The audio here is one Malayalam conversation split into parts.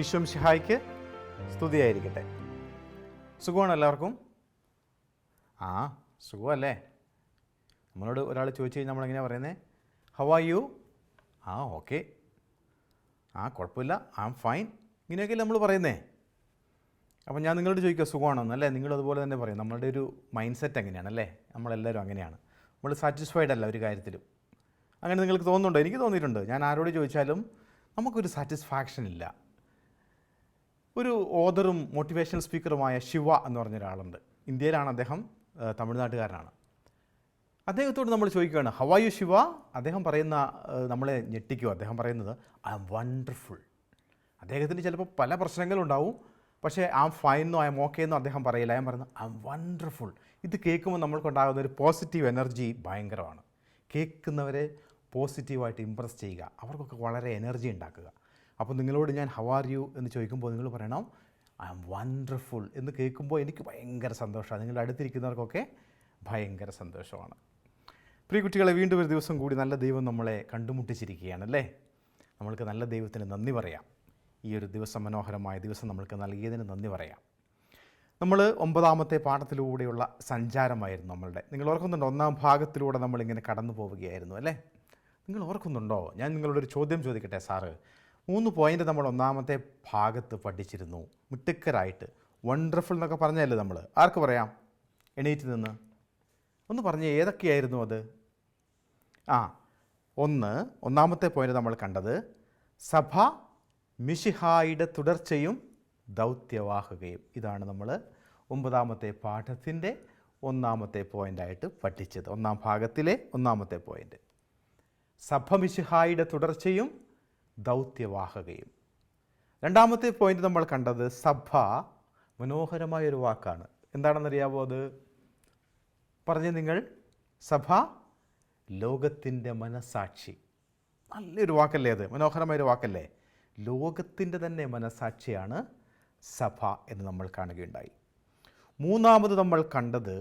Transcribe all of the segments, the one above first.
ഈശോ മിശിഹായ്ക്ക് സ്തുതിയായിരിക്കട്ടെ. സുഖമാണ് എല്ലാവർക്കും? സുഖമല്ലേ? നമ്മളോട് ഒരാൾ ചോദിച്ചു കഴിഞ്ഞാൽ നമ്മളെങ്ങനെയാണ് പറയുന്നത്? How are you? ഓക്കെ, കുഴപ്പമില്ല, ഐ ആം ഫൈൻ, ഇങ്ങനെയൊക്കെയല്ലേ നമ്മൾ പറയുന്നേ. അപ്പം ഞാൻ നിങ്ങളോട് ചോദിക്കുക സുഖമാണോന്നല്ലേ? നിങ്ങളതുപോലെ തന്നെ പറയും. നമ്മളുടെ ഒരു മൈൻഡ് സെറ്റ് എങ്ങനെയാണല്ലേ? നമ്മളെല്ലാവരും അങ്ങനെയാണ്. നമ്മൾ സാറ്റിസ്ഫൈഡ് അല്ല ഒരു കാര്യത്തിലും. അങ്ങനെ നിങ്ങൾക്ക് തോന്നുന്നുണ്ടോ? എനിക്ക് തോന്നിയിട്ടുണ്ട്. ഞാൻ ആരോട് ചോദിച്ചാലും നമുക്കൊരു സാറ്റിസ്ഫാക്ഷൻ ഇല്ല. ഒരു ഓതറും മോട്ടിവേഷണൽ സ്പീക്കറുമായ ശിവ എന്ന് പറഞ്ഞൊരാളുണ്ട്. ഇന്ത്യയിലാണ് അദ്ദേഹം, തമിഴ്നാട്ടുകാരനാണ്. അദ്ദേഹത്തോട് നമ്മൾ ചോദിക്കുകയാണ് ഹൗ ആർ യു ശിവ? അദ്ദേഹം പറയുന്ന നമ്മളെ ഞെട്ടിക്കും. അദ്ദേഹം പറയുന്നത് ഐ ആം വണ്ടർഫുൾ. അദ്ദേഹത്തിന് ചിലപ്പോൾ പല പ്രശ്നങ്ങളുണ്ടാവും, പക്ഷേ ഐ ആം ഫൈൻ എന്നോ ഐ ആം ഓക്കെ എന്നോ അദ്ദേഹം പറയില്ല. ഞാൻ പറയുന്നത് ഐ ആം വണ്ടർഫുൾ. ഇത് കേൾക്കുമ്പോൾ നമ്മൾക്കുണ്ടാകുന്ന ഒരു പോസിറ്റീവ് എനർജി ഭയങ്കരമാണ്. കേൾക്കുന്നവരെ പോസിറ്റീവായിട്ട് ഇമ്പ്രസ് ചെയ്യുക, അവർക്കൊക്കെ വളരെ എനർജി ഉണ്ടാക്കുക. അപ്പോൾ നിങ്ങളോട് ഞാൻ ഹൗ ആർ യു എന്ന് ചോദിക്കുമ്പോൾ നിങ്ങൾ പറയണം ഐ ആം വണ്ടർഫുൾ എന്ന് കേൾക്കുമ്പോൾ എനിക്ക് ഭയങ്കര സന്തോഷമാണ്. നിങ്ങളുടെ അടുത്തിരിക്കുന്നവർക്കൊക്കെ ഭയങ്കര സന്തോഷമാണ്. പ്രിയ കുട്ടികളെ, വീണ്ടും ഒരു ദിവസം കൂടി നല്ല ദൈവം നമ്മളെ കണ്ടുമുട്ടിച്ചിരിക്കുകയാണല്ലേ. നമ്മൾക്ക് നല്ല ദൈവത്തിന് നന്ദി പറയാം. ഈ ഒരു ദിവസം, മനോഹരമായ ദിവസം നമ്മൾക്ക് നൽകിയതിന് നന്ദി പറയാം. നമ്മൾ 9ാമത്തെ പാഠത്തിലൂടെയുള്ള സഞ്ചാരമായിരുന്നു നമ്മളുടെ. നിങ്ങൾ ഓർക്കുന്നുണ്ടോ? 1ാം ഭാഗത്തിലൂടെ നമ്മളിങ്ങനെ കടന്നു പോവുകയായിരുന്നു അല്ലേ? നിങ്ങൾ ഓർക്കുന്നുണ്ടോ? ഞാൻ നിങ്ങളോടൊരു ചോദ്യം ചോദിക്കട്ടെ സാറ്. 3 പോയിൻ്റ് നമ്മൾ 1ാമത്തെ ഭാഗത്ത് പഠിച്ചിരുന്നു. മിടുക്കരായിട്ട് വണ്ടർഫുൾ എന്നൊക്കെ പറഞ്ഞല്ലേ നമ്മൾ. ആർക്ക് പറയാം? എണീറ്റ് നിന്ന് ഒന്ന് പറഞ്ഞ് ഏതൊക്കെയായിരുന്നു അത്? 1ാമത്തെ പോയിൻ്റ് നമ്മൾ കണ്ടത് സഭ മിശിഹായുടെ തുടർച്ചയും ദൗത്യവാഹകയും. ഇതാണ് നമ്മൾ 9ാമത്തെ പാഠത്തിൻ്റെ 1ാമത്തെ പോയിൻ്റായിട്ട് പഠിച്ചത്. 1ാം ഭാഗത്തിലെ 1ാമത്തെ പോയിൻ്റ് സഭ മിശിഹായുടെ തുടർച്ചയും ദൗത്യവാഹകയും. 2ാമത്തെ പോയിൻ്റ് നമ്മൾ കണ്ടത് സഭ, മനോഹരമായൊരു വാക്കാണ്. എന്താണെന്നറിയാവോ അത്? പറഞ്ഞ് നിങ്ങൾ. സഭ ലോകത്തിൻ്റെ മനസാക്ഷി. നല്ലൊരു വാക്കല്ലേ അത്? മനോഹരമായൊരു വാക്കല്ലേ? ലോകത്തിൻ്റെ തന്നെ മനസാക്ഷിയാണ് സഭ എന്ന് നമ്മൾ കാണുകയുണ്ടായി. 3ാമത് നമ്മൾ കണ്ടത്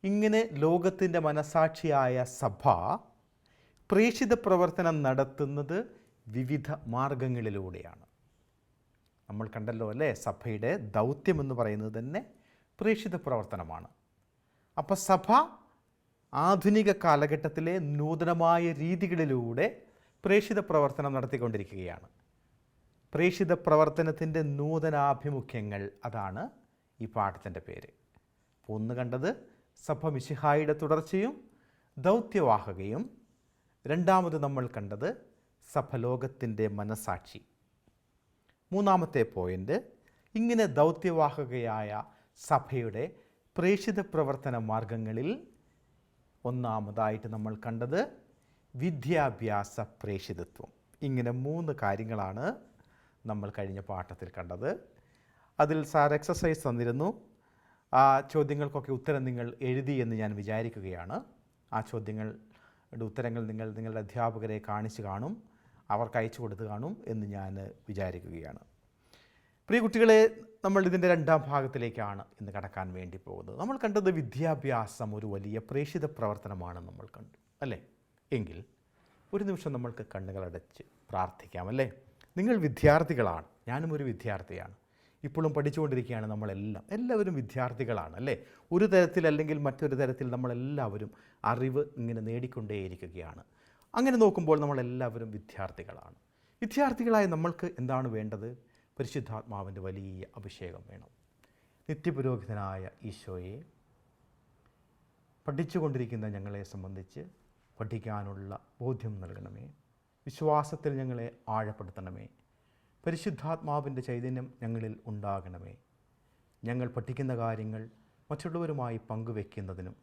ഇങ്ങനെ ലോകത്തിൻ്റെ മനസാക്ഷിയായ സഭ പ്രേക്ഷിത പ്രവർത്തനം നടത്തുന്നത് വിവിധ മാർഗങ്ങളിലൂടെയാണ്. നമ്മൾ കണ്ടല്ലോ അല്ലേ? സഭയുടെ ദൗത്യം എന്ന് പറയുന്നത് തന്നെ പ്രേക്ഷിത പ്രവർത്തനമാണ്. അപ്പോൾ സഭ ആധുനിക കാലഘട്ടത്തിലെ നൂതനമായ രീതികളിലൂടെ പ്രേക്ഷിത പ്രവർത്തനം നടത്തിക്കൊണ്ടിരിക്കുകയാണ്. പ്രേക്ഷിത പ്രവർത്തനത്തിൻ്റെ നൂതനാഭിമുഖ്യങ്ങൾ, അതാണ് ഈ പാഠത്തിൻ്റെ പേര്. ഒന്ന് കണ്ടത് സഭ മിശിഹായുടെ തുടർച്ചയും ദൗത്യവാഹകയും. 2ാമത് നമ്മൾ കണ്ടത് സഭ ലോകത്തിൻ്റെ മനസാക്ഷി. 3ാമത്തെ പോയിൻ്റ് ഇങ്ങനെ ദൗത്യവാഹകയായ സഭയുടെ പ്രേക്ഷിത പ്രവർത്തന മാർഗങ്ങളിൽ 1ാമതായിട്ട് നമ്മൾ കണ്ടത് വിദ്യാഭ്യാസ പ്രേക്ഷിതത്വം. ഇങ്ങനെ 3 കാര്യങ്ങളാണ് നമ്മൾ കഴിഞ്ഞ പാഠത്തിൽ കണ്ടത്. അതിൽ സാർ എക്സസൈസ് തന്നിരുന്നു. ആ ചോദ്യങ്ങൾക്കൊക്കെ ഉത്തരം നിങ്ങൾ എഴുതി എന്ന് ഞാൻ വിചാരിക്കുകയാണ്. ആ ചോദ്യങ്ങളുടെ ഉത്തരങ്ങൾ നിങ്ങളുടെ അധ്യാപകരെ കാണിച്ച് കാണും, അവർക്ക് അയച്ചു കൊടുത്ത് കാണും എന്ന് ഞാൻ വിചാരിക്കുകയാണ്. പ്രിയ കുട്ടികളെ, നമ്മൾ ഇതിൻ്റെ 2ാം ഭാഗത്തിലേക്കാണ് ഇന്ന് കടക്കാൻ വേണ്ടി പോകുന്നത്. നമ്മൾ കണ്ടത് വിദ്യാഭ്യാസം ഒരു വലിയ പ്രേക്ഷിത പ്രവർത്തനമാണെന്ന് നമ്മൾ കണ്ടു അല്ലേ? എങ്കിൽ ഒരു നിമിഷം നമ്മൾക്ക് കണ്ണുകളടച്ച് പ്രാർത്ഥിക്കാം അല്ലേ? നിങ്ങൾ വിദ്യാർത്ഥികളാണ്, ഞാനും ഒരു വിദ്യാർത്ഥിയാണ്. ഇപ്പോഴും പഠിച്ചുകൊണ്ടിരിക്കുകയാണ്. എല്ലാവരും വിദ്യാർത്ഥികളാണ് അല്ലേ? ഒരു തരത്തിൽ അല്ലെങ്കിൽ മറ്റൊരു തരത്തിൽ നമ്മളെല്ലാവരും അറിവ് ഇങ്ങനെ നേടിക്കൊണ്ടേയിരിക്കുകയാണ്. അങ്ങനെ നോക്കുമ്പോൾ നമ്മളെല്ലാവരും വിദ്യാർത്ഥികളാണ്. വിദ്യാർത്ഥികളായ നമ്മൾക്ക് എന്താണ് വേണ്ടത്? പരിശുദ്ധാത്മാവിൻ്റെ വലിയ അഭിഷേകം വേണം. നിത്യപുരോഹിതനായ ഈശോയെ, പഠിച്ചുകൊണ്ടിരിക്കുന്ന ഞങ്ങളെ സംബന്ധിച്ച് പഠിക്കാനുള്ള ബോധ്യം നൽകണമേ. വിശ്വാസത്തിൽ ഞങ്ങളെ ആഴപ്പെടുത്തണമേ. പരിശുദ്ധാത്മാവിൻ്റെ ചൈതന്യം ഞങ്ങളിൽ ഉണ്ടാകണമേ. ഞങ്ങൾ പഠിക്കുന്ന കാര്യങ്ങൾ മറ്റുള്ളവരുമായി പങ്കുവെക്കുന്നതിനും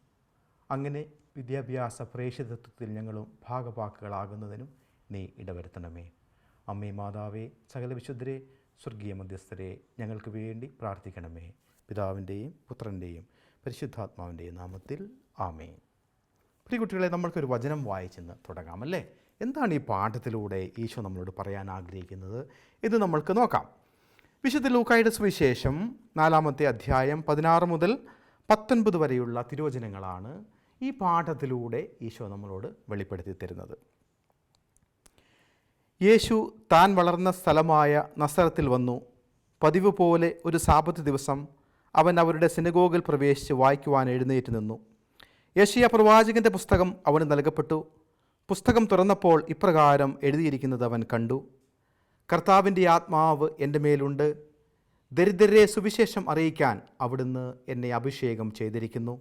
അങ്ങനെ വിദ്യാഭ്യാസ പ്രേക്ഷിതത്വത്തിൽ ഞങ്ങളും ഭാഗവാക്കുകളാകുന്നതിനും നീ ഇടവരുത്തണമേ. അമ്മേ, മാതാവേ, സകല വിശുദ്ധരെ, സ്വർഗീയ മധ്യസ്ഥരെ, ഞങ്ങൾക്ക് വേണ്ടി പ്രാർത്ഥിക്കണമേ. പിതാവിൻ്റെയും പുത്രൻ്റെയും പരിശുദ്ധാത്മാവിൻ്റെയും നാമത്തിൽ ആമേൻ. പ്രിയ കുട്ടികളെ, നമ്മൾക്കൊരു വചനം വായിച്ചെന്ന് തുടങ്ങാം അല്ലേ? എന്താണ് ഈ പാഠത്തിലൂടെ ഈശോ നമ്മളോട് പറയാൻ ആഗ്രഹിക്കുന്നത്? ഇത് നമ്മൾക്ക് നോക്കാം. വിശുദ്ധ ലൂക്കായുടെ സുവിശേഷം 4ാമത്തെ അധ്യായം 16 മുതൽ 19 വരെയുള്ള തിരുവചനങ്ങളാണ് ഈ പാഠത്തിലൂടെ ഈശോ നമ്മളോട് വെളിപ്പെടുത്തി തരുന്നത്. യേശു താൻ വളർന്ന സ്ഥലമായ നസറത്തിൽ വന്നു. പതിവ് പോലെ ഒരു സാബത്ത് ദിവസം അവൻ അവരുടെ സിനഗോഗിൽ പ്രവേശിച്ച് വായിക്കുവാൻ എഴുന്നേറ്റ് നിന്നു. യെശയ്യാ പ്രവാചകൻ്റെ പുസ്തകം അവന് നൽകപ്പെട്ടു. പുസ്തകം തുറന്നപ്പോൾ ഇപ്രകാരം എഴുതിയിരിക്കുന്നത് അവൻ കണ്ടു. കർത്താവിൻ്റെ ആത്മാവ് എൻ്റെ മേലുണ്ട്. ദരിദ്രരെ സുവിശേഷം അറിയിക്കാൻ അവിടുന്ന് എന്നെ അഭിഷേകം ചെയ്തിരിക്കുന്നു.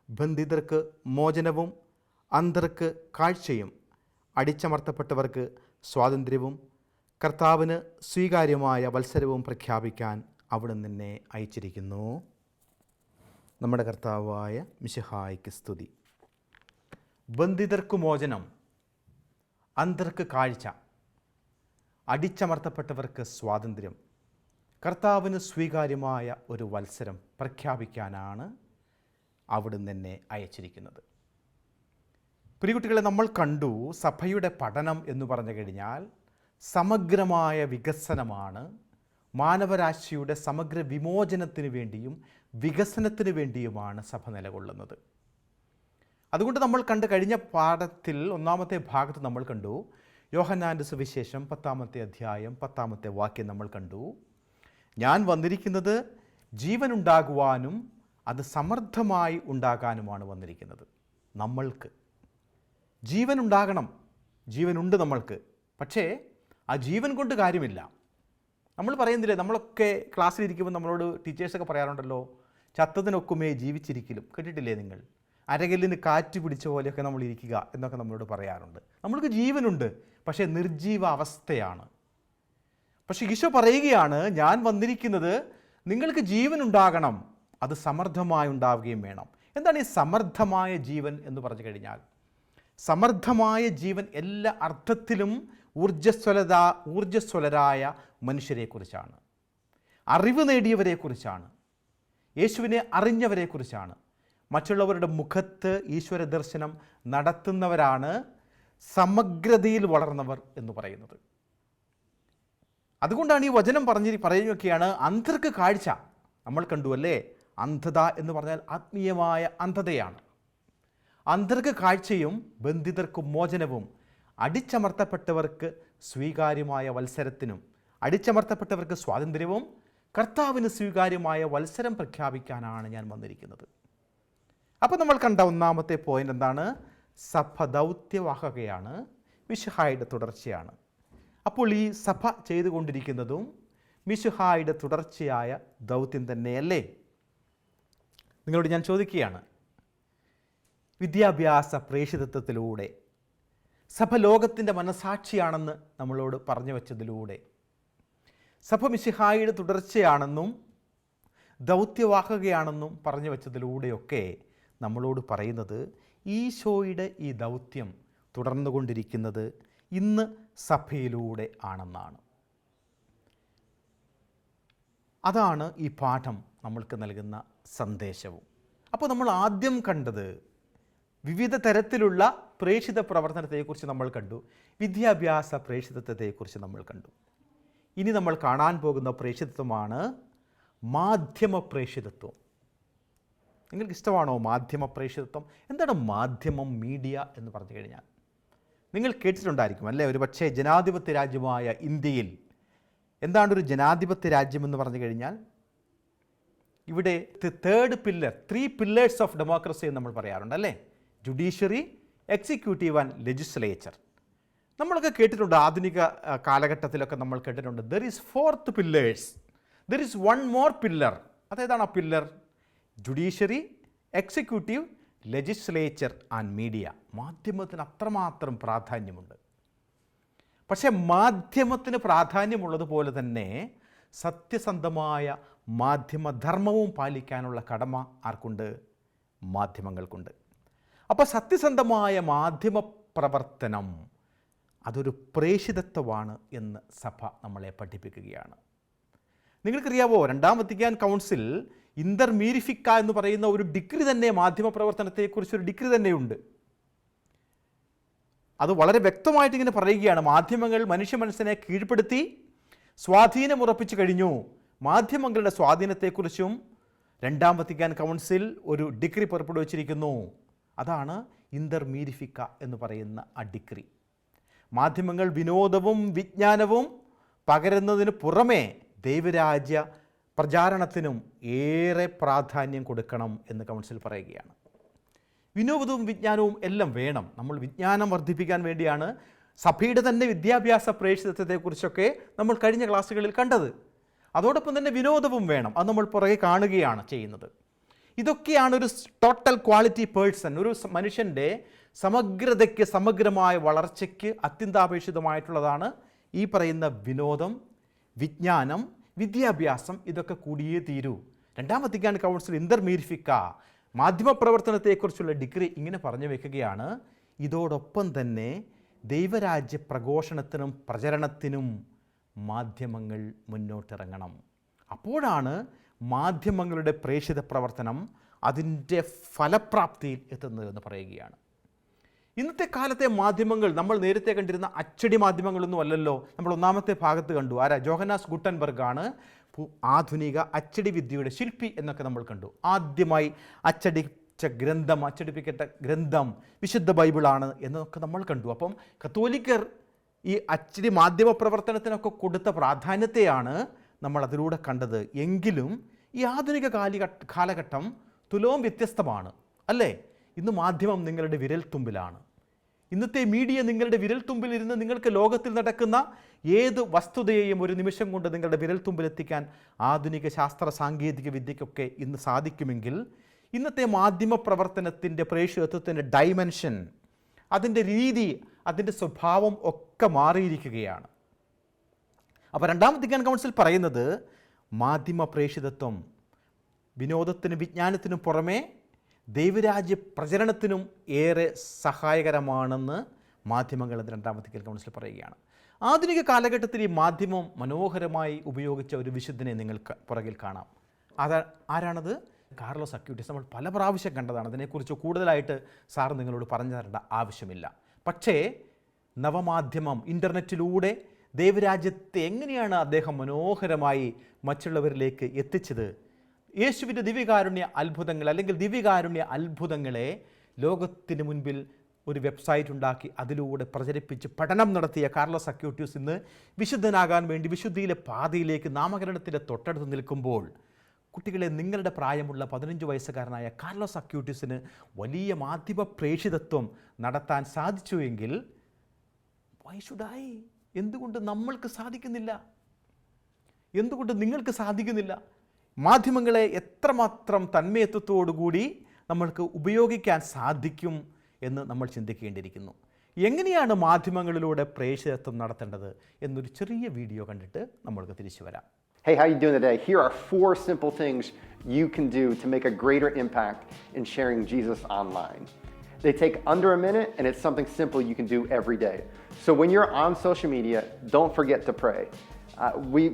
ബന്ധിതർക്ക് മോചനവും അന്ധർക്ക് കാഴ്ചയും അടിച്ചമർത്തപ്പെട്ടവർക്ക് സ്വാതന്ത്ര്യവും കർത്താവിന് സ്വീകാര്യമായ വത്സരവും പ്രഖ്യാപിക്കാൻ അവിടുന്ന് എന്നെ അയച്ചിരിക്കുന്നു. നമ്മുടെ കർത്താവായ മിശിഹായ്ക്ക് സ്തുതി. ബന്ധിതർക്ക് മോചനം, അന്ധർക്ക് കാഴ്ച, അടിച്ചമർത്തപ്പെട്ടവർക്ക് സ്വാതന്ത്ര്യം, കർത്താവിന് സ്വീകാര്യമായ ഒരു വത്സരം പ്രഖ്യാപിക്കാനാണ് അവിടുന്ന് എന്നെ അയച്ചിരിക്കുന്നത്. പ്രിയകുട്ടികളെ, നമ്മൾ കണ്ടു സഭയുടെ പഠനം എന്ന് പറഞ്ഞു കഴിഞ്ഞാൽ സമഗ്രമായ വികസനമാണ്. മാനവരാശിയുടെ സമഗ്ര വിമോചനത്തിന് വേണ്ടിയും വികസനത്തിന് വേണ്ടിയുമാണ് സഭ നിലകൊള്ളുന്നത്. അതുകൊണ്ട് നമ്മൾ കണ്ട് കഴിഞ്ഞ പാഠത്തിൽ ഒന്നാമത്തെ ഭാഗത്ത് നമ്മൾ കണ്ടു യോഹന്നാൻ്റെ സുവിശേഷം 10-ാമത്തെ അധ്യായം 10-ാമത്തെ വാക്യം നമ്മൾ കണ്ടു. ഞാൻ വന്നിരിക്കുന്നത് ജീവനുണ്ടാകുവാനും അത് സമൃദ്ധമായി ഉണ്ടാകാനുമാണ് വന്നിരിക്കുന്നത്. നമ്മൾക്ക് ജീവനുണ്ടാകണം, ജീവനുണ്ട് നമ്മൾക്ക്. പക്ഷേ ആ ജീവൻ കൊണ്ട് കാര്യമില്ല. നമ്മൾ പറയുന്നില്ലേ, നമ്മളൊക്കെ ക്ലാസ്സിലിരിക്കുമ്പോൾ നമ്മളോട് ടീച്ചേഴ്സൊക്കെ പറയാറുണ്ടല്ലോ, ചത്തതിനൊക്കുമേ ജീവിച്ചിരിക്കലും. കേട്ടിട്ടില്ലേ നിങ്ങൾ? അരകല്ലിന് കാറ്റ് പിടിച്ച പോലെയൊക്കെ നമ്മൾ ഇരിക്കുക എന്നൊക്കെ നമ്മളോട് പറയാറുണ്ട്. നമ്മൾക്ക് ജീവനുണ്ട്, പക്ഷേ നിർജീവ അവസ്ഥയാണ്. പക്ഷേ ഈശോ പറയുകയാണ്, ഞാൻ വന്നിരിക്കുന്നത് നിങ്ങൾക്ക് ജീവനുണ്ടാകണം, അത് സമൃദ്ധമായി ഉണ്ടാവുകയും വേണം. എന്താണ് ഈ സമൃദ്ധമായ ജീവൻ എന്ന് പറഞ്ഞു കഴിഞ്ഞാൽ? സമൃദ്ധമായ ജീവൻ എല്ലാ അർത്ഥത്തിലും ഊർജ്ജസ്വലരായ മനുഷ്യരെക്കുറിച്ചാണ്, അറിവ് നേടിയവരെക്കുറിച്ചാണ്, യേശുവിനെ അറിഞ്ഞവരെക്കുറിച്ചാണ്, മറ്റുള്ളവരുടെ മുഖത്ത് ഈശ്വര ദർശനം നടത്തുന്നവരാണ് സമഗ്രതയിൽ വളർന്നവർ എന്ന് പറയുന്നത്. അതുകൊണ്ടാണ് ഈ വചനം പറയുകയാണ്, അന്ധർക്ക് കാഴ്ച. നമ്മൾ കണ്ടു അല്ലേ, അന്ധത എന്ന് പറഞ്ഞാൽ ആത്മീയമായ അന്ധതയാണ്. അന്ധർക്ക് കാഴ്ചയും ബന്ധിതർക്ക് മോചനവും അടിച്ചമർത്തപ്പെട്ടവർക്ക് സ്വീകാര്യമായ വത്സരത്തിനും അടിച്ചമർത്തപ്പെട്ടവർക്ക് സ്വാതന്ത്ര്യവും കർത്താവിന് സ്വീകാര്യമായ വത്സരം പ്രഖ്യാപിക്കാനാണ് ഞാൻ വന്നിരിക്കുന്നത്. അപ്പോൾ നമ്മൾ കണ്ട ഒന്നാമത്തെ പോയിൻ്റ് എന്താണ്? സഭ ദൗത്യവാഹകയാണ്, മിശിഹായുടെ തുടർച്ചയാണ്. അപ്പോൾ ഈ സഭ ചെയ്തുകൊണ്ടിരിക്കുന്നതും മിശിഹായുടെ തുടർച്ചയായ ദൗത്യം തന്നെയല്ലേ? നിങ്ങളോട് ഞാൻ ചോദിക്കുകയാണ്, വിദ്യാഭ്യാസ പ്രേഷിതത്വത്തിലൂടെ സഭ ലോകത്തിൻ്റെ മനസാക്ഷിയാണെന്ന് നമ്മളോട് പറഞ്ഞു വച്ചതിലൂടെ, സഭ മിശിഹായുടെ തുടർച്ചയാണെന്നും ദൗത്യവാഹകയാണെന്നും പറഞ്ഞു വച്ചതിലൂടെയൊക്കെ നമ്മളോട് പറയുന്നത് ഈശോയുടെ ഈ ദൗത്യം തുടർന്നുകൊണ്ടിരിക്കുന്നത് ഇന്ന് സഭയിലൂടെ ആണെന്നാണ്. അതാണ് ഈ പാഠം നമ്മൾക്ക് നൽകുന്ന സന്ദേശവും. അപ്പോൾ നമ്മൾ ആദ്യം കണ്ടത് വിവിധ തരത്തിലുള്ള പ്രേക്ഷിത പ്രവർത്തനത്തെക്കുറിച്ച് നമ്മൾ കണ്ടു, വിദ്യാഭ്യാസ പ്രേക്ഷിതത്വത്തെക്കുറിച്ച് നമ്മൾ കണ്ടു. ഇനി നമ്മൾ കാണാൻ പോകുന്ന പ്രേക്ഷിതത്വമാണ് മാധ്യമ പ്രേക്ഷിതത്വം. നിങ്ങൾക്ക് ഇഷ്ടമാണോ മാധ്യമ പ്രേക്ഷിതത്വം? എന്താണ് മാധ്യമം, മീഡിയ എന്ന് പറഞ്ഞു കഴിഞ്ഞാൽ? നിങ്ങൾ കേട്ടിട്ടുണ്ടായിരിക്കും അല്ലേ? ഒരു പക്ഷേ ജനാധിപത്യ രാജ്യമായ ഇന്ത്യയിൽ എന്താണ് ഒരു ജനാധിപത്യ രാജ്യമെന്ന് പറഞ്ഞു കഴിഞ്ഞാൽ, ഇവിടെ third pillar, 3 pillars of democracy എന്ന് നമ്മൾ പറയാറുണ്ട് അല്ലേ? Judiciary, executive and legislature. നമ്മളൊക്കെ കേട്ടിട്ടുണ്ട്, ആധുനിക കാലഘട്ടത്തിലൊക്കെ നമ്മൾ കേട്ടിട്ടുണ്ട്, there is 4th pillars, there is 1 more pillar. അതേതാണ് ആ pillar? Judiciary, executive, legislature and media. മാധ്യമത്തിന് അത്രമാത്രം പ്രാധാന്യമുണ്ട്. പക്ഷേ മാധ്യമത്തിന് പ്രാധാന്യമുള്ളതുപോലെ തന്നെ സത്യസന്ധമായ മാധ്യമധർമ്മവും പാലിക്കാനുള്ള കടമ ആർക്കുണ്ട്? മാധ്യമങ്ങൾക്കുണ്ട്. അപ്പോൾ സത്യസന്ധമായ മാധ്യമ പ്രവർത്തനം അതൊരു പ്രേഷിതത്വമാണ് എന്ന് സഭ നമ്മളെ പഠിപ്പിക്കുകയാണ്. നിങ്ങൾക്കറിയാവോ, 2ാം വത്തിക്കാൻ കൗൺസിൽ ഇന്റർ മീരിഫിക്ക എന്ന് പറയുന്ന ഒരു ഡിഗ്രി തന്നെ മാധ്യമപ്രവർത്തനത്തെക്കുറിച്ചൊരു ഡിഗ്രി തന്നെയുണ്ട്. അത് വളരെ വ്യക്തമായിട്ട് ഇങ്ങനെ പറയുകയാണ്, മാധ്യമങ്ങൾ മനുഷ്യ മനസ്സിനെ കീഴ്പ്പെടുത്തി സ്വാധീനമുറപ്പിച്ചു കഴിഞ്ഞു. മാധ്യമങ്ങളുടെ സ്വാധീനത്തെക്കുറിച്ചും 2ാം വത്തിക്കാൻ കൗൺസിൽ ഒരു ഡിഗ്രി പുറപ്പെടുവിച്ചിരിക്കുന്നു. അതാണ് ഇന്റർ മീരിഫിക്ക എന്ന് പറയുന്ന ആ ഡിഗ്രി. മാധ്യമങ്ങൾ വിനോദവും വിജ്ഞാനവും പകരുന്നതിന് പുറമേ ദൈവരാജ്യ പ്രചാരണത്തിനും ഏറെ പ്രാധാന്യം കൊടുക്കണം എന്ന് കൗൺസിൽ പറയുകയാണ്. വിനോദവും വിജ്ഞാനവും എല്ലാം വേണം. നമ്മൾ വിജ്ഞാനം വർദ്ധിപ്പിക്കാൻ വേണ്ടിയാണ് സഭയുടെ തന്നെ വിദ്യാഭ്യാസ പ്രേക്ഷിതത്വത്തെക്കുറിച്ചൊക്കെ നമ്മൾ കഴിഞ്ഞ ക്ലാസ്സുകളിൽ കണ്ടത്. അതോടൊപ്പം തന്നെ വിനോദവും വേണം. അത് നമ്മൾ പുറകെ കാണുകയാണ് ചെയ്യുന്നത്. ഇതൊക്കെയാണ് ഒരു ടോട്ടൽ ക്വാളിറ്റി പേഴ്സൺ, ഒരു മനുഷ്യൻ്റെ സമഗ്രതയ്ക്ക്, സമഗ്രമായ വളർച്ചയ്ക്ക് അത്യന്താപേക്ഷിതമായിട്ടുള്ളതാണ് ഈ പറയുന്ന വിനോദം, വിജ്ഞാനം, വിദ്യാഭ്യാസം. ഇതൊക്കെ കൂടിയേ തീരൂ. രണ്ടാം വത്തിക്കാൻ കൗൺസിൽ ഇന്റർമീരിഫിക്ക മാധ്യമപ്രവർത്തനത്തെക്കുറിച്ചുള്ള ഡിഗ്രി ഇങ്ങനെ പറഞ്ഞു വെക്കുകയാണ്: ഇതോടൊപ്പം തന്നെ ദൈവരാജ്യ പ്രഘോഷണത്തിനും പ്രചരണത്തിനും മാധ്യമങ്ങൾ മുന്നോട്ടിറങ്ങണം. അപ്പോഴാണ് മാധ്യമങ്ങളുടെ പ്രേക്ഷിത പ്രവർത്തനം അതിൻ്റെ ഫലപ്രാപ്തിയിൽ എത്തുന്നതെന്ന് പറയുകയാണ്. ഇന്നത്തെ കാലത്തെ മാധ്യമങ്ങൾ നമ്മൾ നേരത്തെ കണ്ടിരുന്ന അച്ചടി മാധ്യമങ്ങളൊന്നും അല്ലല്ലോ. നമ്മൾ ഒന്നാമത്തെ ഭാഗത്ത് കണ്ടു. ജോഹന്നാസ് ഗുട്ടൻബർഗാണ് ആധുനിക അച്ചടി വിദ്യയുടെ ശില്പി എന്നൊക്കെ നമ്മൾ കണ്ടു. ആദ്യമായി അച്ചടിപ്പിക്കപ്പെട്ട ഗ്രന്ഥം വിശുദ്ധ ബൈബിളാണ് എന്നൊക്കെ നമ്മൾ കണ്ടു. അപ്പം കത്തോലിക്കർ ഈ അച്ചടി മാധ്യമ പ്രവർത്തനത്തിനൊക്കെ കൊടുത്ത പ്രാധാന്യത്തെയാണ് നമ്മൾ അതിലൂടെ കണ്ടത്. എങ്കിലും ഈ ആധുനിക കാലഘട്ടം തുലോം വ്യത്യസ്തമാണ്, അല്ലേ? ഇന്ന് മാധ്യമം നിങ്ങളുടെ വിരൽത്തുമ്പിലാണ്. ഇന്നത്തെ മീഡിയ നിങ്ങളുടെ വിരൽത്തുമ്പിലിരുന്ന് നിങ്ങൾക്ക് ലോകത്തിൽ നടക്കുന്ന ഏത് വസ്തുതയെയും ഒരു നിമിഷം കൊണ്ട് നിങ്ങളുടെ വിരൽത്തുമ്പിലെത്തിക്കാൻ ആധുനിക ശാസ്ത്ര സാങ്കേതിക വിദ്യയ്ക്കൊക്കെ ഇന്ന് സാധിക്കുമെങ്കിൽ, ഇന്നത്തെ മാധ്യമ പ്രവർത്തനത്തിൻ്റെ പ്രേക്ഷിതത്വത്തിൻ്റെ ഡൈമെൻഷൻ, അതിൻ്റെ രീതി, അതിൻ്റെ സ്വഭാവം ഒക്കെ മാറിയിരിക്കുകയാണ്. അപ്പോൾ രണ്ടാം വത്തിക്കാൻ കൗൺസിൽ പറയുന്നത് മാധ്യമ പ്രേക്ഷിതത്വം വിനോദത്തിനും വിജ്ഞാനത്തിനും പുറമേ ദൈവരാജ്യ പ്രചരണത്തിനും ഏറെ സഹായകരമാണെന്ന് മാധ്യമങ്ങൾ എന്ന് രണ്ടാം വത്തിക്കാൻ കൗൺസിൽ പറയുകയാണ്. ആധുനിക കാലഘട്ടത്തിൽ ഈ മാധ്യമം മനോഹരമായി ഉപയോഗിച്ച ഒരു വിശുദ്ധനെ നിങ്ങൾക്ക് പുറകിൽ കാണാം. ആരാണത്? Carlos Acutis. നമ്മൾ പല പ്രാവശ്യം കണ്ടതാണ്. അതിനെക്കുറിച്ച് കൂടുതലായിട്ട് സാർ നിങ്ങളോട് പറഞ്ഞു തരേണ്ട ആവശ്യമില്ല. പക്ഷേ നവമാധ്യമം, ഇൻ്റർനെറ്റിലൂടെ ദൈവരാജ്യത്തെ എങ്ങനെയാണ് അദ്ദേഹം മനോഹരമായി മറ്റുള്ളവരിലേക്ക് എത്തിച്ചത്? യേശുവിൻ്റെ ദിവ്യകാരുണ്യ അത്ഭുതങ്ങൾ അല്ലെങ്കിൽ ദിവ്യകാരുണ്യ അത്ഭുതങ്ങളെ ലോകത്തിന് മുൻപിൽ ഒരു വെബ്സൈറ്റ് ഉണ്ടാക്കി അതിലൂടെ പ്രചരിപ്പിച്ച് പഠനം നടത്തിയ കാർലോസ് അക്യൂട്ടീസ് ഇന്ന് വിശുദ്ധനാകാൻ വേണ്ടി വിശുദ്ധിയിലെ പാതയിലേക്ക് നാമകരണത്തിൻ്റെ തൊട്ടടുത്ത് നിൽക്കുമ്പോൾ, കുട്ടികളെ, നിങ്ങളുടെ പ്രായമുള്ള 15 വയസ്സുകാരനായ കാർലോസ് അക്യൂട്ടീസിന് വലിയ മാധ്യമ പ്രേക്ഷിതത്വം നടത്താൻ സാധിച്ചു എങ്കിൽ വൈ ഷുഡ് ഐ? എന്തുകൊണ്ട് നമ്മൾക്ക് സാധിക്കുന്നില്ല? എന്തുകൊണ്ട് നിങ്ങൾക്ക് സാധിക്കുന്നില്ല? മാധ്യമങ്ങളെ എത്രമാത്രം തന്മയത്വത്തോടുകൂടി നമ്മൾക്ക് ഉപയോഗിക്കാൻ സാധിക്കും എന്ന് നമ്മൾ ചിന്തിക്കേണ്ടിയിരിക്കുന്നു. എങ്ങനെയാണ് മാധ്യമങ്ങളിലൂടെ പ്രേക്ഷിതത്വം നടത്തേണ്ടത് എന്നൊരു ചെറിയ വീഡിയോ കണ്ടിട്ട് നമ്മൾക്ക് തിരിച്ചു വരാം. Hey, how you doing today? Here are 4 simple things you can do to make a greater impact in sharing Jesus online. They take under a minute, and it's something simple you can do every day. So when you're on social media, don't forget to pray.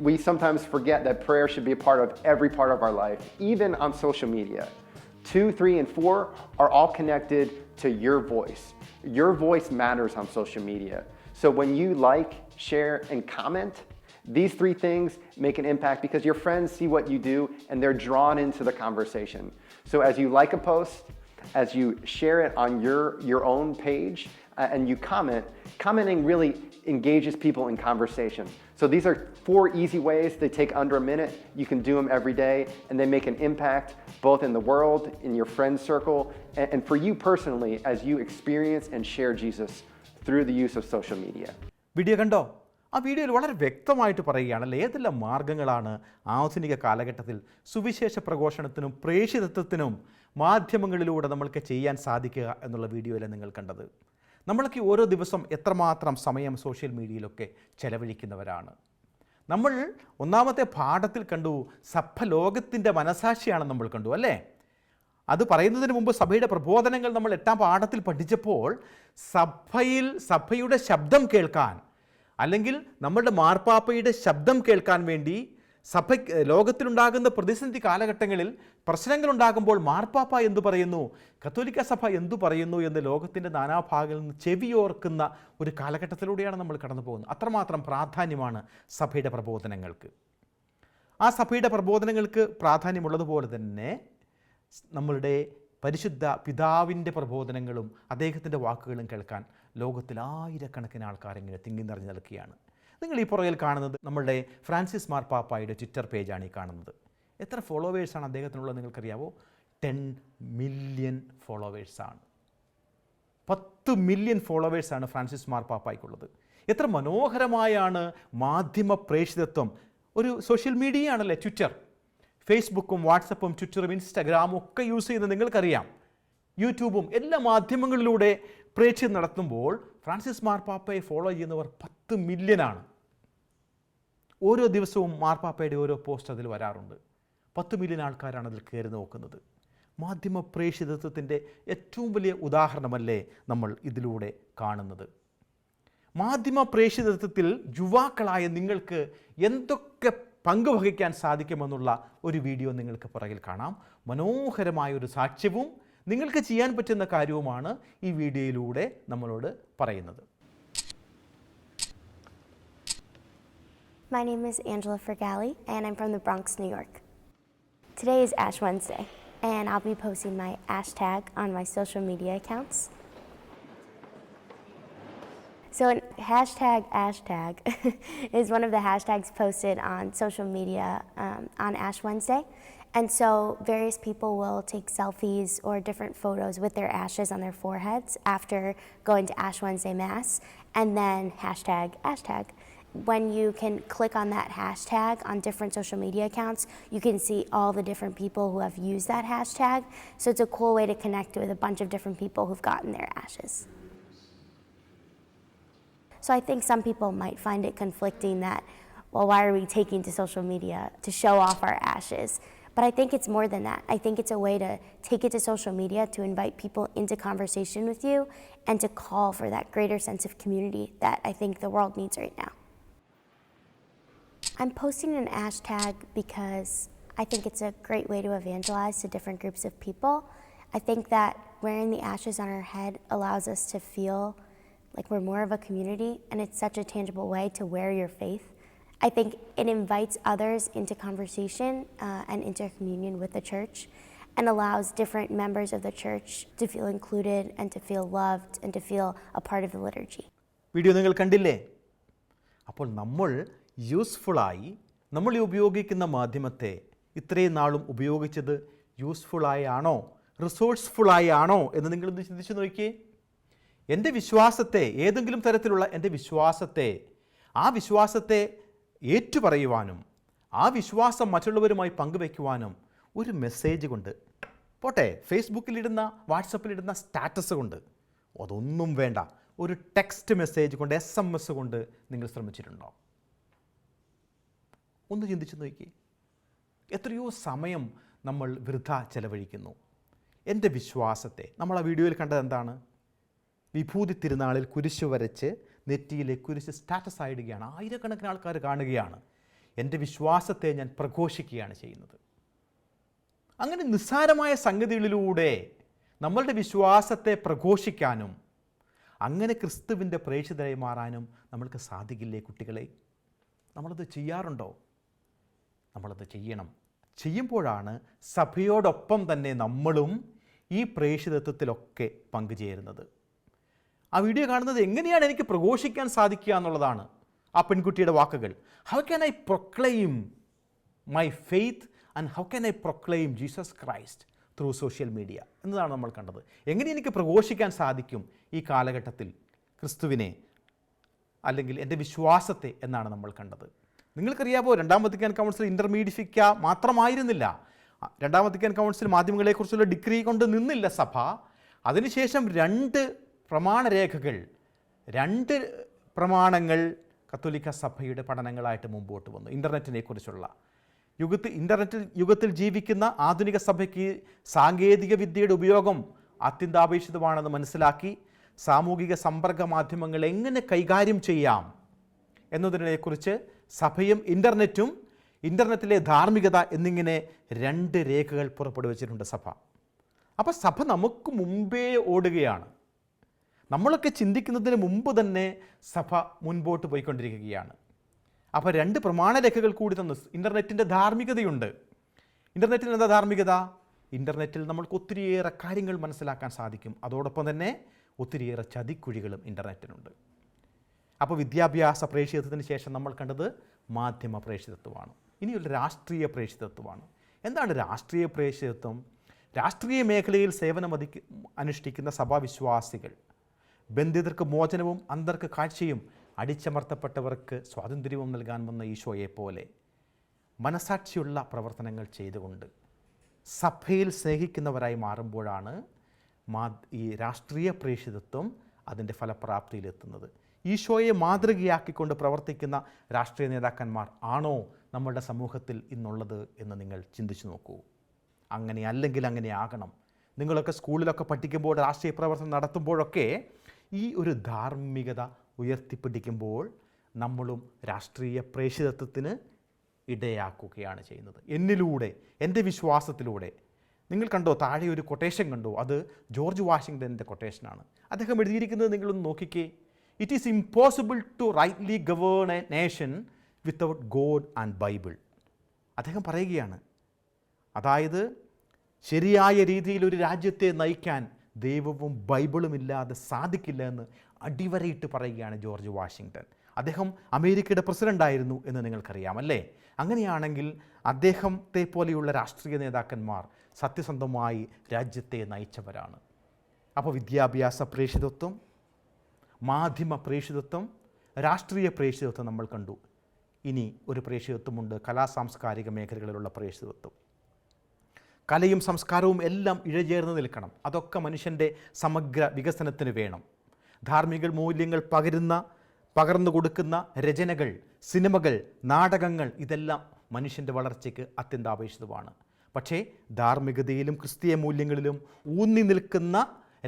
We sometimes forget that prayer should be a part of every part of our life, even on social media. 2, 3, and 4 are all connected to your voice. Your voice matters on social media. So when you like, share, and comment, these 3 things make an impact because your friends see what you do and they're drawn into the conversation. So as you like a post, as you share it on your own page, and you commenting really engages people in conversation. So these are 4 easy ways. They take under a minute. You can do them every day, and they make an impact both in the world, in your friend circle, and for you personally as you experience and share Jesus through the use of social media. Video കണ്ടോ? ആ വീഡിയോയിൽ വളരെ വ്യക്തമായിട്ട് പറയുകയാണല്ലേ ഏതെല്ലാം മാർഗങ്ങളാണ് ആധുനിക കാലഘട്ടത്തിൽ സുവിശേഷ പ്രഘോഷണത്തിനും പ്രേക്ഷിതത്വത്തിനും മാധ്യമങ്ങളിലൂടെ നമ്മൾക്ക് ചെയ്യാൻ സാധിക്കുക എന്നുള്ള വീഡിയോയിലാണ് നിങ്ങൾ കണ്ടത്. നമ്മളൊക്കെ ഓരോ ദിവസം എത്രമാത്രം സമയം സോഷ്യൽ മീഡിയയിലൊക്കെ ചെലവഴിക്കുന്നവരാണ്. നമ്മൾ ഒന്നാമത്തെ പാഠത്തിൽ കണ്ടു സഭ ലോകത്തിൻ്റെ മനസാക്ഷിയാണെന്ന് നമ്മൾ കണ്ടു, അല്ലേ? അത് പറയുന്നതിന് മുമ്പ് സഭയുടെ പ്രബോധനങ്ങൾ നമ്മൾ 8ാം പാഠത്തിൽ പഠിച്ചപ്പോൾ സഭയുടെ ശബ്ദം കേൾക്കാൻ, അല്ലെങ്കിൽ നമ്മളുടെ മാർപ്പാപ്പയുടെ ശബ്ദം കേൾക്കാൻ വേണ്ടി ലോകത്തിലുണ്ടാകുന്ന പ്രതിസന്ധി കാലഘട്ടങ്ങളിൽ പ്രശ്നങ്ങളുണ്ടാകുമ്പോൾ മാർപ്പാപ്പ എന്തു പറയുന്നു, കത്തോലിക്ക സഭ എന്തു പറയുന്നു എന്ന് ലോകത്തിൻ്റെ നാനാഭാഗങ്ങളിൽ നിന്ന് ചെവിയോർക്കുന്ന ഒരു കാലഘട്ടത്തിലൂടെയാണ് നമ്മൾ കടന്നു പോകുന്നത്. അത്രമാത്രം പ്രാധാന്യമാണ് സഭയുടെ പ്രബോധനങ്ങൾക്ക്. ആ സഭയുടെ പ്രബോധനങ്ങൾക്ക് പ്രാധാന്യമുള്ളതുപോലെ തന്നെ നമ്മളുടെ പരിശുദ്ധ പിതാവിൻ്റെ പ്രബോധനങ്ങളും അദ്ദേഹത്തിൻ്റെ വാക്കുകളും കേൾക്കാൻ ലോകത്തിൽ ആയിരക്കണക്കിന് ആൾക്കാർ ഇങ്ങനെ തിങ്ങി നിറഞ്ഞു നിൽക്കുകയാണ്. നിങ്ങൾ ഈ പുറകിൽ കാണുന്നത് നമ്മളുടെ ഫ്രാൻസിസ് മാർപ്പാപ്പായുടെ ട്വിറ്റർ പേജാണ് ഈ കാണുന്നത്. എത്ര ഫോളോവേഴ്സാണ് അദ്ദേഹത്തിനുള്ളത് നിങ്ങൾക്കറിയാവോ? 10 മില്യൺ ഫോളോവേഴ്സാണ്. 10 മില്യൺ ഫോളോവേഴ്സാണ് ഫ്രാൻസിസ് മാർപ്പാപ്പായ്ക്കുള്ളത്. എത്ര മനോഹരമായാണ് മാധ്യമ പ്രേഷിതത്വം. ഒരു സോഷ്യൽ മീഡിയ ആണല്ലേ ട്വിറ്റർ. ഫേസ്ബുക്കും വാട്സപ്പും ട്വിറ്ററും ഇൻസ്റ്റാഗ്രാമും ഒക്കെ യൂസ് ചെയ്യുന്നത് നിങ്ങൾക്കറിയാം. യൂട്യൂബും എല്ലാ മാധ്യമങ്ങളിലൂടെ പ്രേക്ഷിതം നടത്തുമ്പോൾ ഫ്രാൻസിസ് മാർപ്പാപ്പയെ ഫോളോ ചെയ്യുന്നവർ 10 മില്യനാണ്. ഓരോ ദിവസവും മാർപ്പാപ്പയുടെ ഓരോ പോസ്റ്റ് അതിൽ വരാറുണ്ട്. 10 മില്യൺ ആൾക്കാരാണ് അതിൽ കയറി നോക്കുന്നത്. മാധ്യമ പ്രേക്ഷിതത്വത്തിൻ്റെ ഏറ്റവും വലിയ ഉദാഹരണമല്ലേ നമ്മൾ ഇതിലൂടെ കാണുന്നത്. മാധ്യമ പ്രേക്ഷിതത്വത്തിൽ യുവാക്കളായ നിങ്ങൾക്ക് എന്തൊക്കെ പങ്കുവഹിക്കാൻ സാധിക്കുമെന്നുള്ള ഒരു വീഡിയോ നിങ്ങൾക്ക് പുറകിൽ കാണാം. മനോഹരമായൊരു സാക്ഷ്യവും നിങ്ങൾക്ക് ചെയ്യാൻ പറ്റുന്ന കാര്യവുമാണ് ഈ വീഡിയോയിലൂടെ നമ്മളോട് പറയുന്നത്. My name is Angela Fergali, and I'm from the Bronx, New York. Today is Ash Wednesday, and I'll be posting my Ash tag on my social media accounts. So hashtag is one of the hashtags posted on social media on Ash Wednesday. And so various people will take selfies or different photos with their ashes on their foreheads after going to Ash Wednesday Mass, and then hashtag. When you can click on that hashtag on different social media accounts, you can see all the different people who have used that hashtag. So it's a cool way to connect with a bunch of different people who've gotten their ashes. So I think some people might find it conflicting that, well, why are we taking to social media to show off our ashes? But I think it's more than that. I think it's a way to take it to social media to invite people into conversation with you and to call for that greater sense of community that I think the world needs right now. I'm posting an Ash tag because I think it's a great way to evangelize to different groups of people. I think that wearing the ashes on our head allows us to feel like we're more of a community, and it's such a tangible way to wear your faith. I think it invites others into conversation and into communion with the church, and allows different members of the church to feel included and to feel loved and to feel a part of the liturgy. Video നിങ്ങൾ കണ്ടില്ലേ? അപ്പോൾ നമ്മൾ യൂസ്ഫുള്ളായി നമ്മൾ ഈ ഉപയോഗിക്കുന്ന മാധ്യമത്തെ ഇത്രയും നാളും ഉപയോഗിച്ചത് യൂസ്ഫുള്ളായാണോ റിസോഴ്സ്ഫുള്ളായി ആണോ എന്ന് നിങ്ങളൊന്ന് ചിന്തിച്ച് നോക്കിയേ. എൻ്റെ വിശ്വാസത്തെ, ഏതെങ്കിലും തരത്തിലുള്ള എൻ്റെ വിശ്വാസത്തെ, ആ വിശ്വാസത്തെ ഏറ്റുപറയുവാനും ആ വിശ്വാസം മറ്റുള്ളവരുമായി പങ്കുവയ്ക്കുവാനും ഒരു മെസ്സേജ് കൊണ്ട്, പോട്ടെ ഫേസ്ബുക്കിലിടുന്ന വാട്സപ്പിലിടുന്ന സ്റ്റാറ്റസ് കൊണ്ട്, അതൊന്നും വേണ്ട, ഒരു ടെക്സ്റ്റ് മെസ്സേജ് കൊണ്ട്, SMS കൊണ്ട് നിങ്ങൾ ശ്രമിച്ചിട്ടുണ്ടോ? ഒന്ന് ചിന്തിച്ച് നോക്കി. എത്രയോ സമയം നമ്മൾ വൃഥ ചെലവഴിക്കുന്നു. എൻ്റെ വിശ്വാസത്തെ, നമ്മൾ ആ വീഡിയോയിൽ കണ്ടത് എന്താണ്? വിഭൂതി തിരുനാളിൽ കുരിശ് വരച്ച് നെറ്റിയിലെ കുരിശ് സ്റ്റാറ്റസ് ആയിടുകയാണ്. ആയിരക്കണക്കിന് ആൾക്കാർ കാണുകയാണ്. എൻ്റെ വിശ്വാസത്തെ ഞാൻ പ്രഘോഷിക്കുകയാണ് ചെയ്യുന്നത്. അങ്ങനെ നിസ്സാരമായ സംഗതികളിലൂടെ നമ്മളുടെ വിശ്വാസത്തെ പ്രഘോഷിക്കാനും അങ്ങനെ ക്രിസ്തുവിൻ്റെ പ്രേക്ഷിതരായി മാറാനും നമ്മൾക്ക് സാധിക്കില്ലേ കുട്ടികളെ? നമ്മളത് ചെയ്യാറുണ്ടോ? നമ്മളത് ചെയ്യണം. ചെയ്യുമ്പോഴാണ് സഭയോടൊപ്പം തന്നെ നമ്മളും ഈ പ്രേക്ഷിതത്വത്തിലൊക്കെ പങ്കുചേരുന്നത്. ആ വീഡിയോ കാണുന്നത് എങ്ങനെയാണ് എനിക്ക് പ്രഘോഷിക്കാൻ സാധിക്കുക എന്നുള്ളതാണ് ആ പെൺകുട്ടിയുടെ വാക്കുകൾ. How can I proclaim my faith and how can I proclaim Jesus Christ through social media എന്നതാണ് നമ്മൾ കണ്ടത്. എങ്ങനെ എനിക്ക് പ്രഘോഷിക്കാൻ സാധിക്കും ഈ കാലഘട്ടത്തിൽ ക്രിസ്തുവിനെ, അല്ലെങ്കിൽ എൻ്റെ വിശ്വാസത്തെ എന്നാണ് നമ്മൾ കണ്ടത്. നിങ്ങൾക്കറിയാമോ, രണ്ടാം വത്തിക്കാൻ കൗൺസിൽ ഇൻ്റർമീഡിഫിക്ക മാത്രമായിരുന്നില്ല. രണ്ടാം വത്തിക്കാൻ കൗൺസിൽ മാധ്യമങ്ങളെക്കുറിച്ചുള്ള ഡിഗ്രി കൊണ്ട് നിന്നില്ല സഭ. അതിനുശേഷം 2 പ്രമാണരേഖകൾ, 2 പ്രമാണങ്ങൾ കത്തോലിക്ക സഭയുടെ പഠനങ്ങളായിട്ട് മുമ്പോട്ട് വന്നു. ഇൻ്റർനെറ്റിനെ കുറിച്ചുള്ള ഇൻ്റർനെറ്റ് യുഗത്തിൽ ജീവിക്കുന്ന ആധുനിക സഭയ്ക്ക് സാങ്കേതിക വിദ്യയുടെ ഉപയോഗം അത്യന്താപേക്ഷിതമാണെന്ന് മനസ്സിലാക്കി സാമൂഹിക സമ്പർക്ക മാധ്യമങ്ങൾ എങ്ങനെ കൈകാര്യം ചെയ്യാം എന്നതിനെക്കുറിച്ച് സഭയും ഇൻ്റർനെറ്റും ഇൻ്റർനെറ്റിലെ ധാർമ്മികത എന്നിങ്ങനെ 2 രേഖകൾ പുറപ്പെടുവിച്ചിട്ടുണ്ട് സഭ. അപ്പോൾ സഭ നമുക്ക് മുമ്പേ ഓടുകയാണ്. നമ്മളൊക്കെ ചിന്തിക്കുന്നതിന് മുമ്പ് തന്നെ സഭ മുൻപോട്ട് പോയിക്കൊണ്ടിരിക്കുകയാണ്. അപ്പോൾ 2 പ്രമാണരേഖകൾ കൂടി തന്നു. ഇൻ്റർനെറ്റിൻ്റെ ധാർമ്മികതയുണ്ട്. ഇൻ്റർനെറ്റിന് എന്താ ധാർമ്മികത? ഇൻ്റർനെറ്റിൽ നമ്മൾക്ക് ഒത്തിരിയേറെ കാര്യങ്ങൾ മനസ്സിലാക്കാൻ സാധിക്കും. അതോടൊപ്പം തന്നെ ഒത്തിരിയേറെ ചതിക്കുഴികളും ഇൻ്റർനെറ്റിനുണ്ട്. അപ്പോൾ വിദ്യാഭ്യാസ പ്രേക്ഷിതത്വത്തിന് ശേഷം നമ്മൾ കണ്ടത് മാധ്യമ പ്രേക്ഷിതത്വമാണ്. ഇനിയുള്ള രാഷ്ട്രീയ പ്രേക്ഷിതത്വമാണ്. എന്താണ് രാഷ്ട്രീയ പ്രേക്ഷിതത്വം? രാഷ്ട്രീയ മേഖലയിൽ അനുഷ്ഠിക്കുന്ന സഭാവിശ്വാസികൾ ബന്ധിതർക്ക് മോചനവും അന്ധർക്ക് കാഴ്ചയും അടിച്ചമർത്തപ്പെട്ടവർക്ക് സ്വാതന്ത്ര്യവും നൽകാൻ വന്ന ഈശോയെപ്പോലെ മനസാക്ഷിയുള്ള പ്രവർത്തനങ്ങൾ ചെയ്തുകൊണ്ട് സഭയിൽ സ്നേഹിക്കുന്നവരായി മാറുമ്പോഴാണ് ഈ രാഷ്ട്രീയ പ്രേക്ഷിതത്വം അതിൻ്റെ ഫലപ്രാപ്തിയിലെത്തുന്നത്. ഈശോയെ മാതൃകയാക്കിക്കൊണ്ട് പ്രവർത്തിക്കുന്ന രാഷ്ട്രീയ നേതാക്കന്മാർ ആണോ നമ്മളുടെ സമൂഹത്തിൽ ഇന്നുള്ളത് എന്ന് നിങ്ങൾ ചിന്തിച്ചു നോക്കൂ. അങ്ങനെ അല്ലെങ്കിൽ അങ്ങനെ ആകണം. നിങ്ങളൊക്കെ സ്കൂളിലൊക്കെ പഠിക്കുമ്പോൾ രാഷ്ട്രീയ പ്രവർത്തനം നടത്തുമ്പോഴൊക്കെ ഈ ഒരു ധാർമ്മികത ഉയർത്തിപ്പിടിക്കുമ്പോൾ നമ്മളും രാഷ്ട്രീയ പ്രേക്ഷിതത്വത്തിന് ഇടയാക്കുകയാണ് ചെയ്യുന്നത്. എന്നിലൂടെ, എൻ്റെ വിശ്വാസത്തിലൂടെ. നിങ്ങൾ കണ്ടോ, താഴെ ഒരു കൊട്ടേഷൻ കണ്ടോ? അത് ജോർജ് വാഷിങ്ടൻ്റെ കൊട്ടേഷനാണ്. അദ്ദേഹം എഴുതിയിരിക്കുന്നത് നിങ്ങളൊന്ന് നോക്കിക്കേ. It is impossible to rightly govern a nation without God and Bible. അദ്ദേഹം പറയുകയാണ്, അതായത് ശരിയായ രീതിയിൽ ഒരു രാജ്യത്തെ നയിക്കാൻ ദൈവവും ബൈബിളും ഇല്ലാതെ സാധിക്കില്ല എന്ന് അടിവരയിട്ട് പറയുകയാണ് ജോർജ് വാഷിങ്ടൺ. അദ്ദേഹം അമേരിക്കയുടെ പ്രസിഡൻ്റായിരുന്നു എന്ന് നിങ്ങൾക്കറിയാം അല്ലേ? അങ്ങനെയാണെങ്കിൽ അദ്ദേഹത്തെ പോലെയുള്ള രാഷ്ട്രീയ നേതാക്കന്മാർ സത്യസന്ധമായി രാജ്യത്തെ നയിച്ചവരാണ്. അപ്പോൾ വിദ്യാഭ്യാസ പ്രേക്ഷിതത്വം, മാധ്യമ പ്രേക്ഷിതത്വം, രാഷ്ട്രീയ പ്രേക്ഷിതത്വം നമ്മൾ കണ്ടു. ഇനി ഒരു പ്രേക്ഷിതത്വമുണ്ട്, കലാസാംസ്കാരിക മേഖലകളിലുള്ള പ്രേക്ഷിതത്വം. കലയും സംസ്കാരവും എല്ലാം ഇഴചേർന്ന് നിൽക്കണം. അതൊക്കെ മനുഷ്യൻ്റെ സമഗ്ര വികസനത്തിന് വേണം. ധാർമ്മിക മൂല്യങ്ങൾ പകർന്നു കൊടുക്കുന്ന രചനകൾ, സിനിമകൾ, നാടകങ്ങൾ ഇതെല്ലാം മനുഷ്യൻ്റെ വളർച്ചയ്ക്ക് അത്യന്താപേക്ഷിതമാണ്. പക്ഷേ ധാർമ്മികതയിലും ക്രിസ്തീയ മൂല്യങ്ങളിലും ഊന്നി നിൽക്കുന്ന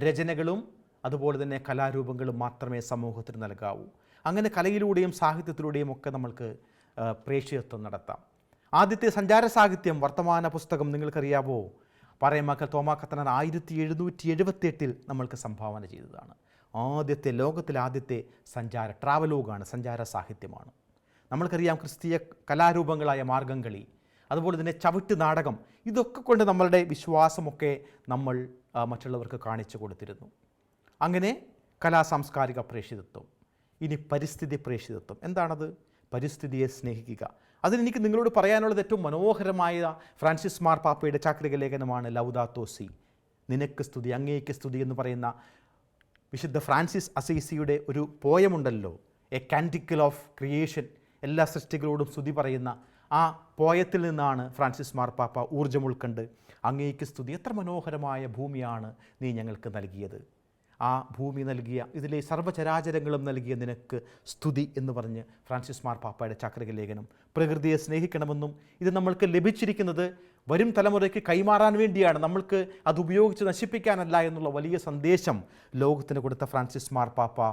രചനകളും അതുപോലെ തന്നെ കലാരൂപങ്ങളും മാത്രമേ സമൂഹത്തിന് നൽകാവൂ. അങ്ങനെ കലയിലൂടെയും സാഹിത്യത്തിലൂടെയും ഒക്കെ നമ്മൾക്ക് പ്രേക്ഷിതത്വം നടത്താം. ആദ്യത്തെ സഞ്ചാര സാഹിത്യം വർത്തമാന പുസ്തകം നിങ്ങൾക്കറിയാവോ? പറയമക്കൽ തോമാ കത്തനാർ 1778 നമ്മൾക്ക് സംഭാവന ചെയ്തതാണ്. ലോകത്തിലെ ആദ്യത്തെ ട്രാവലോഗാണ്, സഞ്ചാര സാഹിത്യമാണ്. നമ്മൾക്കറിയാം ക്രിസ്തീയ കലാരൂപങ്ങളായ മാർഗംകളി, അതുപോലെ തന്നെ ചവിട്ട് നാടകം, ഇതൊക്കെ കൊണ്ട് നമ്മളുടെ വിശ്വാസമൊക്കെ നമ്മൾ മറ്റുള്ളവർക്ക് കാണിച്ചു കൊടുത്തിരുന്നു. അങ്ങനെ കലാസാംസ്കാരിക പ്രേക്ഷിതത്വം. ഇനി പരിസ്ഥിതി പ്രേക്ഷിതത്വം. എന്താണത്? പരിസ്ഥിതിയെ സ്നേഹിക്കുക. അതിനെനിക്ക് നിങ്ങളോട് പറയാനുള്ളത് ഏറ്റവും മനോഹരമായ ഫ്രാൻസിസ് മാർപ്പാപ്പയുടെ ചാക്രിക ലേഖനമാണ് ലൗദാത്തോ സി. നിനക്ക് സ്തുതി, അങ്ങേക്ക് സ്തുതി എന്ന് പറയുന്ന വിശുദ്ധ ഫ്രാൻസിസ് അസീസിയുടെ ഒരു പോയമുണ്ടല്ലോ, എ കാൻറ്റിക്കിൾ ഓഫ് ക്രിയേഷൻ. എല്ലാ സൃഷ്ടികളോടും സ്തുതി പറയുന്ന ആ പോയത്തിൽ നിന്നാണ് ഫ്രാൻസിസ് മാർപ്പാപ്പ ഊർജ്ജം ഉൾക്കൊണ്ട് അങ്ങേക്ക് സ്തുതി, എത്ര മനോഹരമായ ഭൂമിയാണ് നീ ഞങ്ങൾക്ക് നൽകിയത്, ആ ഭൂമി നൽകിയ, ഇതിലെ സർവ്വചരാചരങ്ങളും നൽകിയ നിനക്ക് സ്തുതി എന്ന് പറഞ്ഞ് ഫ്രാൻസിസ് മാർപ്പാപ്പയുടെ ചാക്രിക ലേഖനം. പ്രകൃതിയെ സ്നേഹിക്കണമെന്നും ഇത് നമ്മൾക്ക് ലഭിച്ചിരിക്കുന്നത് വരും തലമുറയ്ക്ക് കൈമാറാൻ വേണ്ടിയാണ്, നമ്മൾക്ക് അത് ഉപയോഗിച്ച് നശിപ്പിക്കാനല്ല എന്നുള്ള വലിയ സന്ദേശം ലോകത്തിന് കൊടുത്ത ഫ്രാൻസിസ് മാർപ്പാപ്പ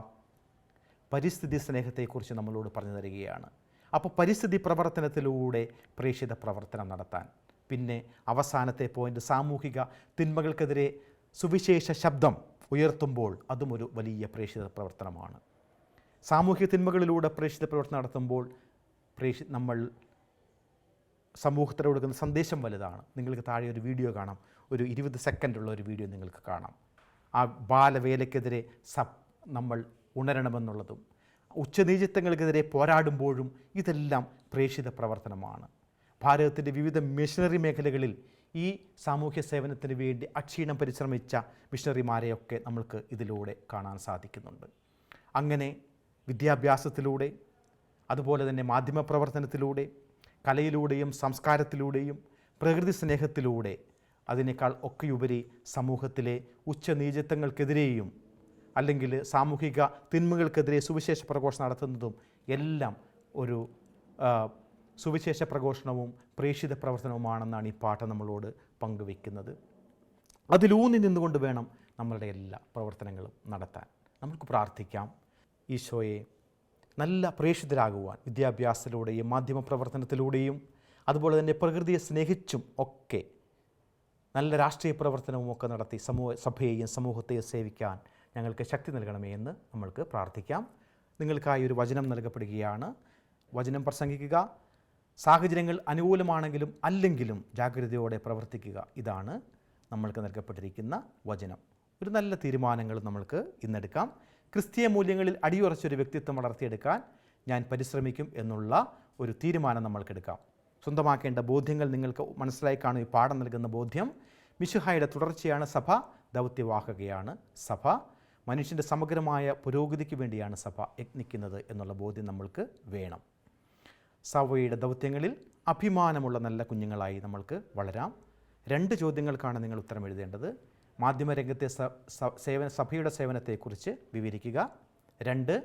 പരിസ്ഥിതി സ്നേഹത്തെക്കുറിച്ച് നമ്മളോട് പറഞ്ഞു തരികയാണ്. അപ്പോൾ പരിസ്ഥിതി പ്രവർത്തനത്തിലൂടെ പ്രേക്ഷിത പ്രവർത്തനം നടത്താൻ. പിന്നെ അവസാനത്തെ പോയിൻ്റ്, സാമൂഹിക തിന്മകൾക്കെതിരെ സുവിശേഷ ശബ്ദം ഉയർത്തുമ്പോൾ അതും ഒരു വലിയ പ്രേക്ഷിത പ്രവർത്തനമാണ്. സാമൂഹിക തിന്മകളിലൂടെ പ്രേക്ഷിത പ്രവർത്തനം നടത്തുമ്പോൾ നമ്മൾ സമൂഹത്തിന് കൊടുക്കുന്ന സന്ദേശം വലുതാണ്. നിങ്ങൾക്ക് താഴെ ഒരു വീഡിയോ കാണാം, ഒരു 20 സെക്കൻഡുള്ള ഒരു വീഡിയോ നിങ്ങൾക്ക് കാണാം. ആ ബാലവേലയ്ക്കെതിരെ നമ്മൾ ഉണരണമെന്നുള്ളതും ഉച്ചനീചത്വങ്ങൾക്കെതിരെ പോരാടുമ്പോഴും ഇതെല്ലാം പ്രേക്ഷിത പ്രവർത്തനമാണ്. ഭാരതത്തിൻ്റെ വിവിധ മിഷണറി മേഖലകളിൽ ഈ സാമൂഹ്യ സേവനത്തിന് വേണ്ടി അക്ഷീണം പരിശ്രമിച്ച മിഷണറിമാരെയൊക്കെ നമ്മൾക്ക് ഇതിലൂടെ കാണാൻ സാധിക്കുന്നുണ്ട്. അങ്ങനെ വിദ്യാഭ്യാസത്തിലൂടെ, അതുപോലെ തന്നെ മാധ്യമപ്രവർത്തനത്തിലൂടെ, കലയിലൂടെയും സംസ്കാരത്തിലൂടെയും പ്രകൃതി സ്നേഹത്തിലൂടെ, അതിനേക്കാൾ ഒക്കെയുപരി സമൂഹത്തിലെ ഉച്ചനീചത്വങ്ങൾക്കെതിരെയും അല്ലെങ്കിൽ സാമൂഹിക തിന്മകൾക്കെതിരെ സുവിശേഷ പ്രഘോഷണം നടത്തുന്നതും എല്ലാം ഒരു സുവിശേഷ പ്രഘോഷണവും പ്രേക്ഷിത പ്രവർത്തനവുമാണെന്നാണ് ഈ പാഠം നമ്മളോട് പങ്കുവയ്ക്കുന്നത്. അതിലൂന്നി നിന്നുകൊണ്ട് വേണം നമ്മളുടെ എല്ലാ പ്രവർത്തനങ്ങളും നടത്താൻ. നമുക്ക് പ്രാർത്ഥിക്കാം. ഈശോയെ, നല്ല പ്രേക്ഷിതരാകുവാൻ വിദ്യാഭ്യാസത്തിലൂടെയും മാധ്യമപ്രവർത്തനത്തിലൂടെയും അതുപോലെ തന്നെ പ്രകൃതിയെ സ്നേഹിച്ചും ഒക്കെ നല്ല രാഷ്ട്രീയ പ്രവർത്തനവും ഒക്കെ നടത്തി സഭയെയും സമൂഹത്തെയും സേവിക്കാൻ ഞങ്ങൾക്ക് ശക്തി നൽകണമേ എന്ന് നമ്മൾക്ക് പ്രാർത്ഥിക്കാം. നിങ്ങൾക്കായി ഒരു വചനം നൽകപ്പെടുകയാണ്. വചനം പ്രസംഗിക്കുക. സാഹചര്യങ്ങൾ അനുകൂലമാണെങ്കിലും അല്ലെങ്കിലും ജാഗ്രതയോടെ പ്രവർത്തിക്കുക. ഇതാണ് നമ്മൾക്ക് നൽകപ്പെട്ടിരിക്കുന്ന വചനം. ഒരു നല്ല തീരുമാനങ്ങൾ നമ്മൾക്ക് ഇന്നെടുക്കാം. ക്രിസ്തീയ മൂല്യങ്ങളിൽ അടിയുറച്ചൊരു വ്യക്തിത്വം വളർത്തിയെടുക്കാൻ ഞാൻ പരിശ്രമിക്കും എന്നുള്ള ഒരു തീരുമാനം നമ്മൾക്കെടുക്കാം. സ്വന്തമാക്കേണ്ട ബോധ്യങ്ങൾ നിങ്ങൾക്ക് മനസ്സിലായി കാണും. ഈ പാഠം നൽകുന്ന ബോധ്യം മിശിഹായുടെ തുടർച്ചയാണ് സഭ, ദൗത്യവാഹകയാണ് സഭ, മനുഷ്യൻ്റെ സമഗ്രമായ പുരോഗതിക്ക് വേണ്ടിയാണ് സഭ യത്നിക്കുന്നത് എന്നുള്ള ബോധ്യം നമ്മൾക്ക് വേണം. സഭയുടെ ദൗത്യങ്ങളിൽ അഭിമാനമുള്ള നല്ല കുഞ്ഞുങ്ങളായി നമ്മൾക്ക് വളരാം. 2 ചോദ്യങ്ങൾക്കാണ് നിങ്ങൾ ഉത്തരം എഴുതേണ്ടത്. മാധ്യമരംഗത്തെ സഭയുടെ സേവനത്തെക്കുറിച്ച് വിവരിക്കുക. 2,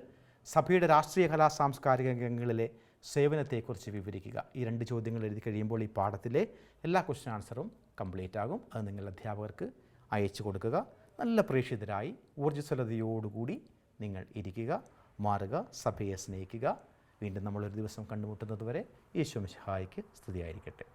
സഭയുടെ രാഷ്ട്രീയ കലാ സാംസ്കാരിക രംഗങ്ങളിലെ സേവനത്തെക്കുറിച്ച് വിവരിക്കുക. ഈ 2 ചോദ്യങ്ങൾ എഴുതി കഴിയുമ്പോൾ ഈ പാഠത്തിലെ എല്ലാ ക്വസ്റ്റ്യൻ ആൻസറും കംപ്ലീറ്റ് ആകും. അത് നിങ്ങൾ അധ്യാപകർക്ക് അയച്ചു കൊടുക്കുക. നല്ല പ്രേക്ഷിതരായി ഊർജ്ജസ്വലതയോടുകൂടി നിങ്ങൾ ഇരിക്കുക, മാറുക, സഭയെ സ്നേഹിക്കുക. വീണ്ടും നമ്മളൊരു ദിവസം കണ്ടുമുട്ടുന്നത് വരെ യേശു മിശിഹായ്ക്ക് സ്തുതിയായിരിക്കട്ടെ.